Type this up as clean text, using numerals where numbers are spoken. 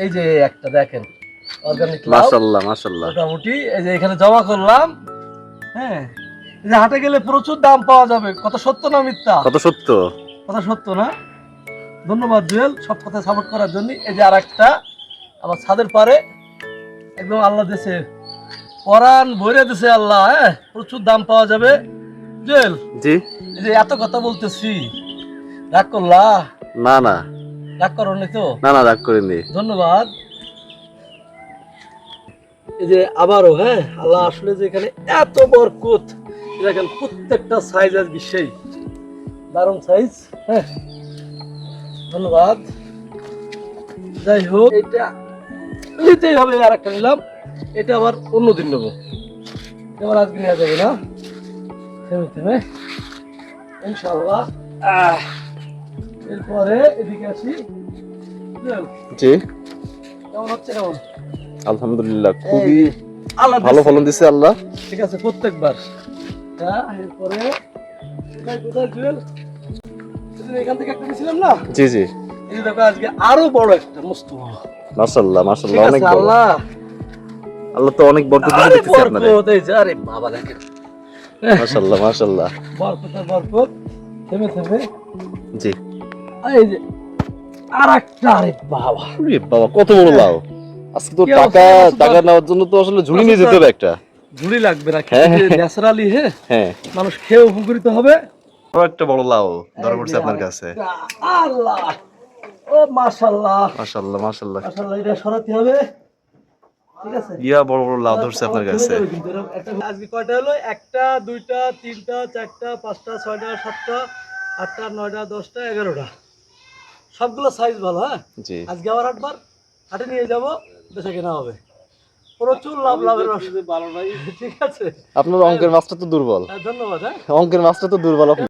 এই যে একটা দেখেন অর্গানিক লাউ, মাশাআল্লাহ মাশাআল্লাহ। মোটামুটি এই যে এখানে জমা করলাম। হ্যাঁ, এই যে হাটে গেলে প্রচুর দাম পাওয়া যাবে। কথা সত্য না মিথ্যা? কত সত্য। কথা সত্য না? ধন্যবাদ জুয়েল সব কথা সাপোর্ট করার জন্য। এই যে আরেকটা আমার ছাদের পারে, একদম আল্লাহ দেশে পরাণ ভরে দিছে আল্লাহ। হ্যাঁ, প্রচুর দাম পাওয়া যাবে। জুয়েল, জি এই যে এত কথা বলতেছি, রাগ করলা? না না রাগ করনি তো? না না রাগ করিনি। ধন্যবাদ। এই যে আবারও, হ্যাঁ, আল্লাহ আসলে যে এখানে এত বরকত, দেখেন প্রত্যেকটা সাইজ আর বিশেই দারুণ সাইজ। হ্যাঁ, ধন্যবাদ। যাই হোক, এটা নিতেই হবে। আর একটা নিলাম, এটা আবার অন্যদিন নেবো, এবার আজকে নেওয়া যাবে না। থেমে থেমে ইনশাআল্লাহ। এরপরে এদিকে আসি। জি কেমন হচ্ছে? কেমন? আলহামদুলিল্লাহ, খুবই আল্লাহ ভালো দিছে। ফলন দিছে আল্লাহ। ঠিক আছে, প্রত্যেকবার। এরপরে কোথায় জুয়েল? এখান থেকে একটা নিয়েছিলাম না? জি জি এই দেখো আজকে আরো বড় একটা মস্ত বড়। মাশাআল্লাহ ঠিক মাশাআল্লাহ, অনেক আছে, বড়। আল্লাহ আল্লাহ তো অনেক বরকত আরে দিতেছে আপনারে। বরকত। এই যে আরে বাবা দেখেন, মাশাআল্লাহ মাশাআল্লাহ। বরকত আর বরকত। থেমে থেমে জি এই যে আর একটা। আরে বাবা, ওরে বাবা, কত বড় লাউ! আজকে তো কি টাকা অবস্থা, মাসুদ টাকা ভাই? নেওয়ার জন্য তো আসলে ঝুড়ি নিয়ে যেতে হবে একটা। ঝুড়ি লাগবে না, হ্যাঁ, হ্যাঁ। ন্যাচারালি। হ্যাঁ, হ্যাঁ, মানুষ খেয়ে উপকৃত হবে। বড় একটা বড় লাউ ধরা এই পড়ছে যে আপনার কাছে। আরেকটা। আল্লাহ, ও মাশাআল্লাহ মাশাআল্লাহ মাশাআল্লাহ, মাশাআল্লাহ, এটা সরাতে হবে। ঠিক আছে, ইয়া বড় বড় লাউ ধরছে আপনার কাছে। আজকে কয়টা হলো? একটা, দুইটা, তিনটা, চারটা, পাঁচটা, ছয়টা, সাতটা, আটটা, নয়টা, 10টা, 11টা। সবগুলো সাইজ ভালো। হ্যাঁ, জি আজকে আবার হাটে নিয়ে যাবো, বেচা কেনা হবে। প্রচুর লাভের ভালো ভাই। ঠিক আছে, আপনার অঙ্কের মাছটা তো দুর্বল। ধন্যবাদ। হ্যাঁ। অঙ্কের মাছটা তো দুর্বল আপনি।